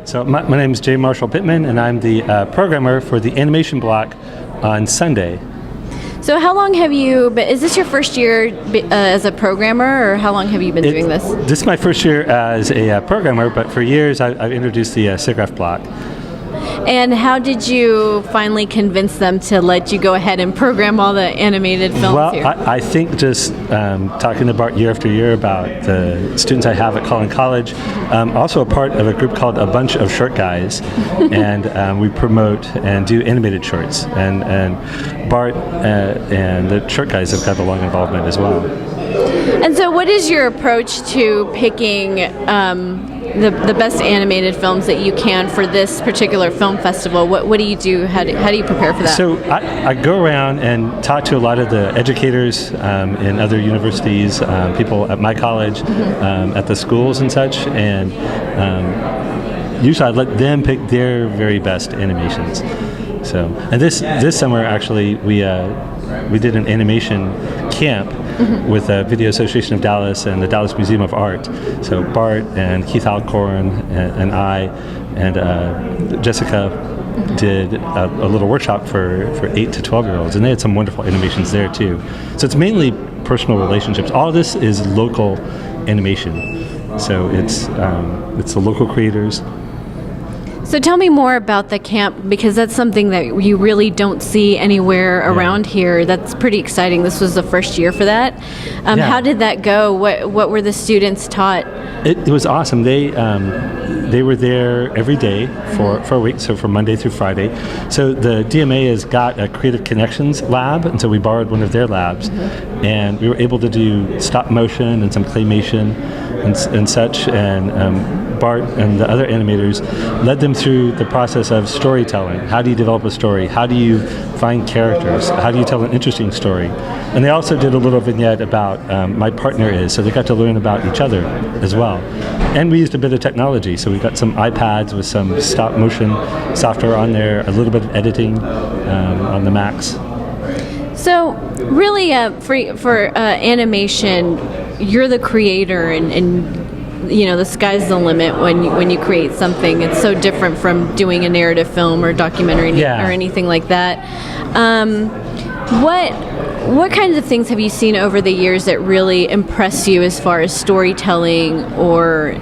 So my name is J. Marshall Pittman, and I'm the programmer for the animation block on Sunday. So how long have you been, is this your first year as a programmer, or how long have you been doing this? This is my first year as a programmer, but for years I've introduced the SIGGRAPH block. And how did you finally convince them to let you go ahead and program all the animated films here? Well, I think just talking to Bart year after year about the students I have at College, also a part of a group called A Bunch of Short Guys, and we promote and do animated shorts. And Bart and the Short Guys have got a long involvement as well. And so what is your approach to picking the best animated films that you can for this particular film festival? What do you do? How do you prepare for that? So I go around and talk to a lot of the educators in other universities, people at my college, at the schools and such, and usually I let them pick their very best animations. So, and this summer actually we did an animation camp with the Video Association of Dallas and the Dallas Museum of Art. So Bart and Keith Alcorn and I and Jessica did a little workshop for 8 to 12-year-olds, and they had some wonderful animations there too. So it's mainly personal relationships. All of this is local animation. So it's the local creators. So tell me more about the camp, because that's something that you really don't see anywhere around here. That's pretty exciting. This was the first year for that. How did that go? What were the students taught? It was awesome. They were there every day for a week, so from Monday through Friday. So the DMA has got a Creative Connections lab, and so we borrowed one of their labs, and we were able to do stop motion and some claymation and such, and Bart and the other animators led them through the process of storytelling. How do you develop a story? How do you find characters? How do you tell an interesting story? And they also did a little vignette about My Partner Is, so they got to learn about each other as well. And we used a bit of technology, so we got some iPads with some stop motion software on there, a little bit of editing on the Macs. So really for animation, you're the creator, and you know, the sky's the limit when you create something. It's so different from doing a narrative film or documentary or anything like that. What kinds of things have you seen over the years that really impress you as far as storytelling, or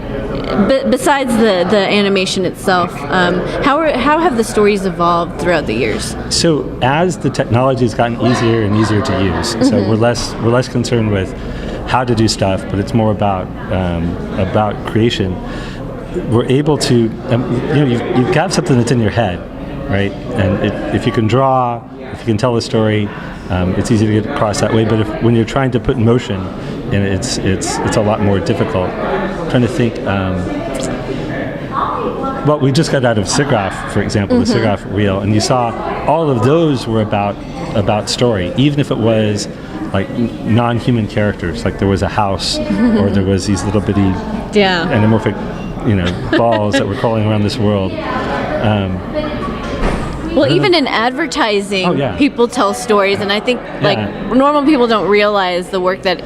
besides the animation itself? How have the stories evolved throughout the years? So as the technology has gotten easier and easier to use, so we're less concerned with how to do stuff, but it's more about creation. We're able to, you've got something that's in your head, right? And if you can draw, if you can tell a story, it's easy to get across that way. But when you're trying to put in motion, and it's a lot more difficult. I'm trying to think. Well, we just got out of SIGGRAPH, for example, the SIGGRAPH reel, and you saw all of those were about story, even if it was like non-human characters, like there was a house or there was these little bitty anamorphic balls that were crawling around this world. Well, even in advertising, people tell stories, and I think normal people don't realize the work that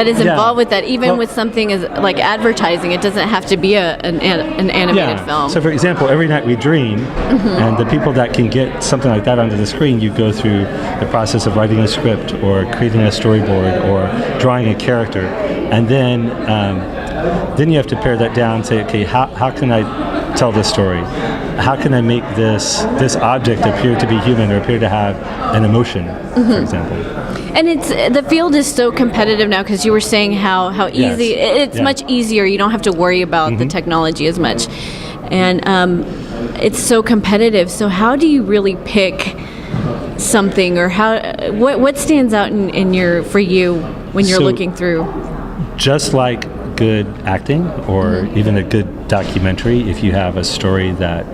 is involved with that. Even with something as like advertising, it doesn't have to be an animated film. So, for example, Every Night We Dream, and the people that can get something like that onto the screen, you go through the process of writing a script or creating a storyboard or drawing a character, and then you have to pare that down and say, okay, how can I tell this story? How can I make this object appear to be human or appear to have an emotion, for example? And the field is so competitive now, because you were saying how easy it's much easier. You don't have to worry about the technology as much, and it's so competitive. So how do you really pick something, or what stands out for you when you're looking through? Just like good acting or even a good documentary, if you have a story that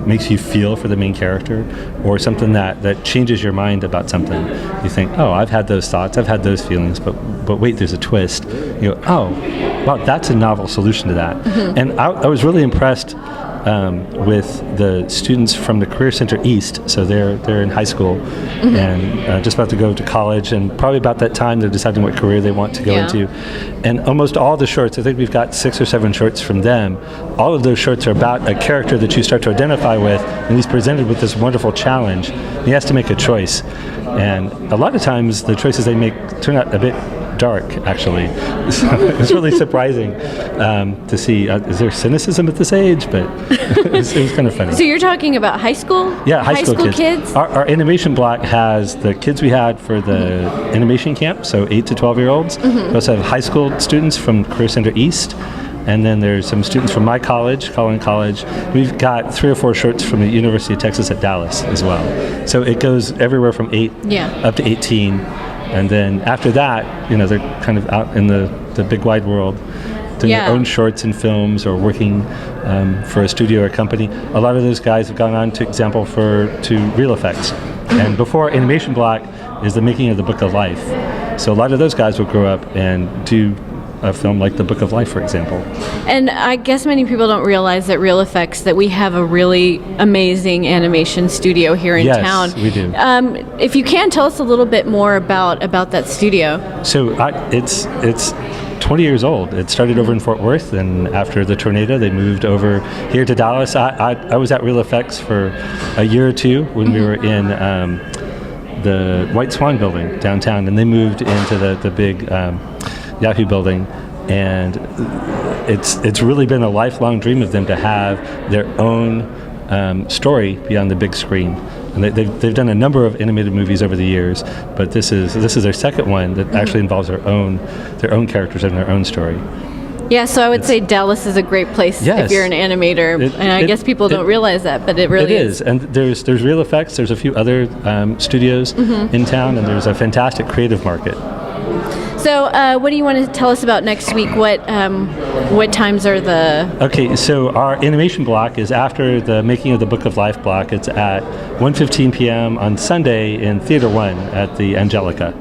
makes you feel for the main character, or something that changes your mind about something, you think, oh, I've had those thoughts, I've had those feelings, but wait, there's a twist. You go, oh, wow, that's a novel solution to that. And I was really impressed with the students from the Career Center East. So they're in high school and just about to go to college, and probably about that time they're deciding what career they want to go into. And almost all the shorts, I think we've got 6 or 7 shorts from them. All of those shorts are about a character that you start to identify with, and he's presented with this wonderful challenge. He has to make a choice, and a lot of times the choices they make turn out a bit dark, actually. So it's really surprising to see. Is there cynicism at this age? But it was kind of funny. So you're talking about high school? Yeah, high school kids. Our animation block has the kids we had for the animation camp, so 8 to 12-year-olds. We also have high school students from Career Center East. And then there's some students from my college, Collin College. We've got 3 or 4 shorts from the University of Texas at Dallas as well. So it goes everywhere from 8 up to 18. And then after that, they're kind of out in the big wide world, doing their own shorts and films, or working for a studio or company. A lot of those guys have gone on to real effects. And before animation block is the making of the Book of Life. So a lot of those guys will grow up and do a film like The Book of Life, for example. And I guess many people don't realize that Real Effects, that we have a really amazing animation studio here in town. Yes, we do. If you can, tell us a little bit more about that studio. So it's 20 years old. It started over in Fort Worth, and after the tornado, they moved over here to Dallas. I was at Real Effects for a year or two when we were in the White Swan building downtown, and they moved into the big Yahoo building, and it's really been a lifelong dream of them to have their own story beyond the big screen. And they've done a number of animated movies over the years, but this is their second one that actually involves their own characters and their own story. Yeah, so I would say Dallas is a great place if you're an animator, and I guess people don't realize that, but it really is. And there's Real Effects, there's a few other studios in town, and there's a fantastic creative market. So what do you want to tell us about next week? What times are the... Okay, so our animation block is after the Making of the Book of Life block. It's at 1:15 p.m. on Sunday in Theater 1 at the Angelica.